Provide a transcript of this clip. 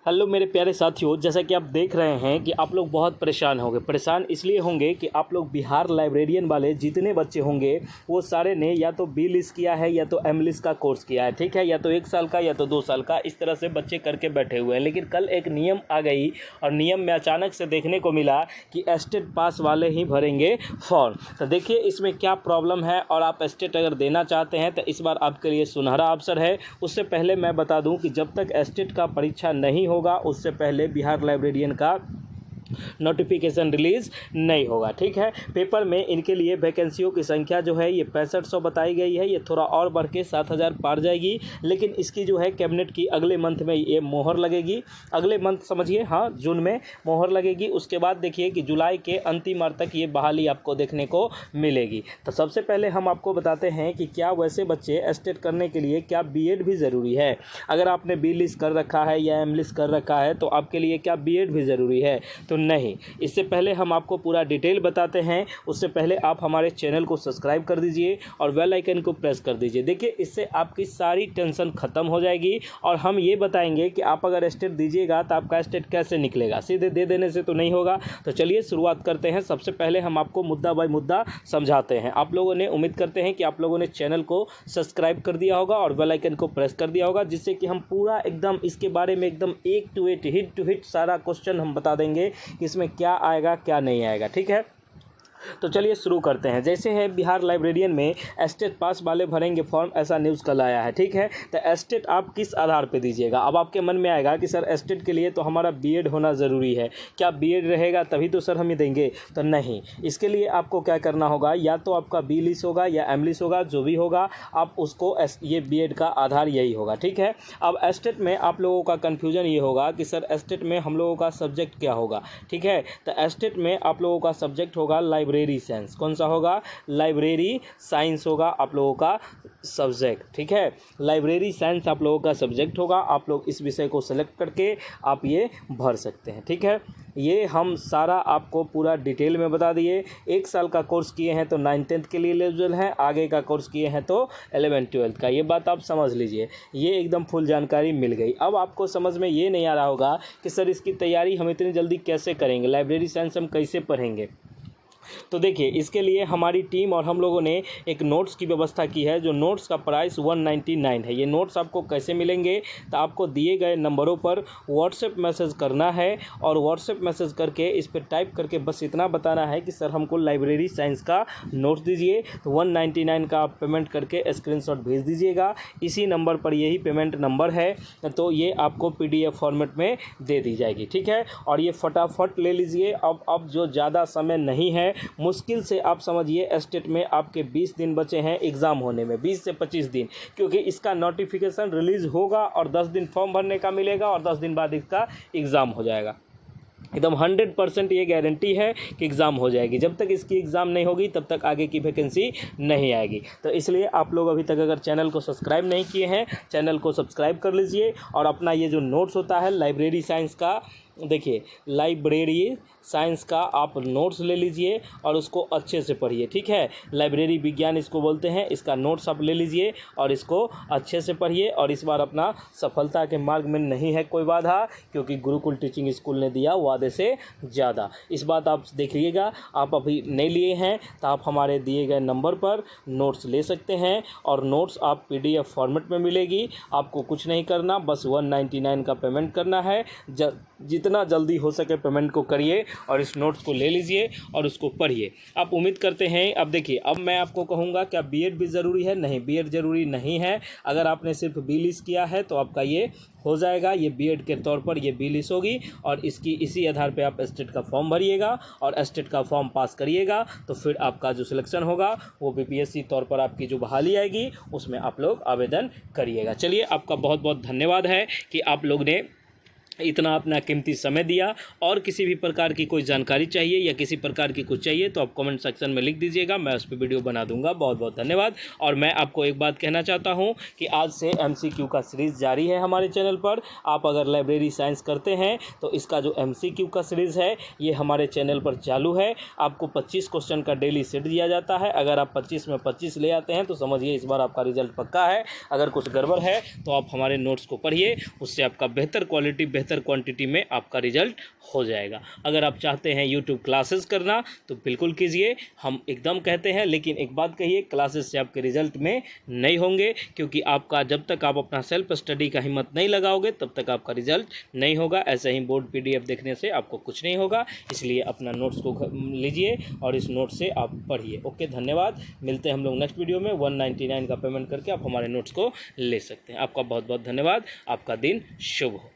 Hello मेरे प्यारे साथियों, जैसा कि आप देख रहे हैं कि आप लोग बहुत परेशान होंगे। परेशान इसलिए होंगे कि आप लोग बिहार लाइब्रेरियन वाले जितने बच्चे होंगे वो सारे ने या तो बी लिस्ट किया है या तो एम लिस्ट का कोर्स किया है, ठीक है, या तो 1 साल का या तो 2 साल का, इस तरह से बच्चे करके बैठे हुए हैं। लेकिन कल एक नियम आ गई और नियम में अचानक से देखने को मिला कि एस्टेट पास वाले ही भरेंगे फॉर्म। तो देखिए इसमें क्या प्रॉब्लम है, और आप एस्टेट अगर देना चाहते हैं तो इस बार आपके लिए सुनहरा अवसर है। उससे पहले मैं बता दूं कि जब तक एस्टेट का परीक्षा नहीं होगा उससे पहले बिहार लाइब्रेरियन का नोटिफिकेशन रिलीज़ नहीं होगा, ठीक है। पेपर में इनके लिए वैकेंसियों की संख्या जो है ये 6500 बताई गई है। ये थोड़ा और बढ़ के 7000 पार जाएगी, लेकिन इसकी जो है कैबिनेट की अगले मंथ में ये मोहर लगेगी। अगले मंथ समझिए, हाँ, जून में मोहर लगेगी। उसके बाद देखिए कि जुलाई के अंतिम अर्थ तक ये बहाली आपको देखने को मिलेगी। तो सबसे पहले हम आपको बताते हैं कि क्या वैसे बच्चे एस्टेट करने के लिए क्या बीएड भी ज़रूरी है। अगर आपने बी लिस्ट कर रखा है या एम लिस्ट कर रखा है तो आपके लिए क्या बीएड भी ज़रूरी है, तो नहीं। इससे पहले हम आपको पूरा डिटेल बताते हैं। उससे पहले आप हमारे चैनल को सब्सक्राइब कर दीजिए और बेल आइकन को प्रेस कर दीजिए। देखिए इससे आपकी सारी टेंशन ख़त्म हो जाएगी और हम ये बताएंगे कि आप अगर एस्टेट दीजिएगा तो आपका एस्टेट कैसे निकलेगा। सीधे दे देने से तो नहीं होगा। तो चलिए शुरुआत करते हैं। सबसे पहले हम आपको मुद्दा बाय मुद्दा समझाते हैं। आप लोगों ने, उम्मीद करते हैं कि आप लोगों ने चैनल को सब्सक्राइब कर दिया होगा और बेल आइकन को प्रेस कर दिया होगा, जिससे कि हम पूरा एकदम इसके बारे में एकदम एक टू एट हिट टू हिट सारा क्वेश्चन हम बता देंगे कि इसमें क्या आएगा क्या नहीं आएगा, ठीक है। तो चलिए शुरू करते हैं। जैसे है बिहार लाइब्रेरियन में एस्टेट पास वाले भरेंगे फॉर्म, ऐसा न्यूज़ कल आया है, ठीक है। तो एस्टेट आप किस आधार पे दीजिएगा। अब आपके मन में आएगा कि सर एस्टेट के लिए तो हमारा बीएड होना ज़रूरी है, क्या बीएड रहेगा तभी तो सर हम ही देंगे। तो नहीं, इसके लिए आपको क्या करना होगा, या तो आपका बी लिस्ट होगा या एम लिस्ट होगा, जो भी होगा आप उसको ये बीएड का आधार यही होगा, ठीक है। अब एस्टेट में आप लोगों का कन्फ्यूजन ये होगा कि सर एस्टेट में हम लोगों का सब्जेक्ट क्या होगा, ठीक है। तो एस्टेट में आप लोगों का सब्जेक्ट होगा लाइब्रेरी साइंस। कौन सा होगा? लाइब्रेरी साइंस होगा आप लोगों का सब्जेक्ट, ठीक है। लाइब्रेरी साइंस आप लोगों का सब्जेक्ट होगा। आप लोग इस विषय को सेलेक्ट करके आप ये भर सकते हैं, ठीक है। ये हम सारा आपको पूरा डिटेल में बता दिए। 1 साल का कोर्स किए हैं तो 9th-10th के लिए एलिजिबल है, आगे का कोर्स किए हैं तो 11th-12th का। ये बात आप समझ लीजिए, ये एकदम फुल जानकारी मिल गई। अब आपको समझ में ये नहीं आ रहा होगा कि सर इसकी तैयारी हम इतनी जल्दी कैसे करेंगे, लाइब्रेरी साइंस हम कैसे पढ़ेंगे। तो देखिए इसके लिए हमारी टीम और हम लोगों ने एक नोट्स की व्यवस्था की है, जो नोट्स का प्राइस 199 है। ये नोट्स आपको कैसे मिलेंगे, तो आपको दिए गए नंबरों पर व्हाट्सएप मैसेज करना है और व्हाट्सएप मैसेज करके इस पर टाइप करके बस इतना बताना है कि सर हमको लाइब्रेरी साइंस का नोट्स दीजिए। तो 199 का आप पेमेंट करके स्क्रीनशॉट भेज दीजिएगा। इसी नंबर पर यही पेमेंट नंबर है, तो ये आपको PDF फॉर्मेट में दे दी जाएगी, ठीक है। और ये फटाफट ले लीजिए। अब जो ज़्यादा समय नहीं है, मुश्किल से आप समझिए एस्टेट में आपके 20 दिन बचे हैं एग्ज़ाम होने में, 20 से 25 दिन, क्योंकि इसका नोटिफिकेशन रिलीज़ होगा और 10 दिन फॉर्म भरने का मिलेगा और 10 दिन बाद इसका एग्ज़ाम हो जाएगा। एकदम 100% ये गारंटी है कि एग्ज़ाम हो जाएगी। जब तक इसकी एग्ज़ाम नहीं होगी तब तक आगे की वैकेंसी नहीं आएगी। तो इसलिए आप लोग अभी तक अगर चैनल को सब्सक्राइब नहीं किए हैं, चैनल को सब्सक्राइब कर लीजिए और अपना ये जो नोट्स होता है लाइब्रेरी साइंस का, देखिए लाइब्रेरी साइंस का आप नोट्स ले लीजिए और उसको अच्छे से पढ़िए, ठीक है। लाइब्रेरी विज्ञान इसको बोलते हैं। इसका नोट्स आप ले लीजिए और इसको अच्छे से पढ़िए। और इस बार अपना सफलता के मार्ग में नहीं है कोई बाधा, क्योंकि गुरुकुल टीचिंग स्कूल ने दिया वादे से ज़्यादा। इस बात आप देखिएगा। आप अभी नहीं लिए हैं तो आप हमारे दिए गए नंबर पर नोट्स ले सकते हैं और नोट्स आप PDF फॉर्मेट में मिलेगी। आपको कुछ नहीं करना, बस 199 का पेमेंट करना है। जितना जल्दी हो सके पेमेंट को करिए और इस नोट्स को ले लीजिए और उसको पढ़िए। आप उम्मीद करते हैं। अब देखिए, अब मैं आपको कहूँगा क्या बीएड भी ज़रूरी है? नहीं, बीएड ज़रूरी नहीं है। अगर आपने सिर्फ बी लिस्ट किया है तो आपका ये हो जाएगा। ये बीएड के तौर पर ये बी लिस्ट होगी और इसी आधार पे आप एस्टेट का फॉर्म भरिएगा और एस्टेट का फॉर्म पास करिएगा तो फिर आपका जो सिलेक्शन होगा वो BPSC तौर पर आपकी जो बहाली आएगी उसमें आप लोग आवेदन करिएगा। चलिए, आपका बहुत बहुत धन्यवाद है कि आप लोग ने इतना अपना कीमती समय दिया। और किसी भी प्रकार की कोई जानकारी चाहिए या किसी प्रकार की कुछ चाहिए तो आप कमेंट सेक्शन में लिख दीजिएगा, मैं उस पर वीडियो बना दूंगा। बहुत बहुत धन्यवाद। और मैं आपको एक बात कहना चाहता हूं कि आज से MCQ का सीरीज़ जारी है हमारे चैनल पर। आप अगर लाइब्रेरी साइंस करते हैं तो इसका जो MCQ का सीरीज़ है ये हमारे चैनल पर चालू है। आपको 25 क्वेश्चन का डेली सेट दिया जाता है। अगर आप 25 में 25 ले आते हैं तो समझिए इस बार आपका रिजल्ट पक्का है। अगर कुछ गड़बड़ है तो आप हमारे नोट्स को पढ़िए, उससे आपका बेहतर क्वालिटी बेहतर क्वांटिटी में आपका रिजल्ट हो जाएगा। अगर आप चाहते हैं यूट्यूब क्लासेस करना तो बिल्कुल कीजिए, हम एकदम कहते हैं, लेकिन एक बात कहिए, क्लासेस से आपके रिजल्ट में नहीं होंगे, क्योंकि आपका जब तक आप अपना सेल्फ स्टडी का हिम्मत नहीं लगाओगे तब तक आपका रिजल्ट नहीं होगा। ऐसे ही बोर्ड PDF देखने से आपको कुछ नहीं होगा, इसलिए अपना नोट्स को लीजिए और इस नोट से आप पढ़िए। ओके, धन्यवाद। मिलते हैं हम लोग नेक्स्ट वीडियो में। 199 का पेमेंट करके आप हमारे नोट्स को ले सकते हैं। आपका बहुत बहुत धन्यवाद। आपका दिन शुभ हो।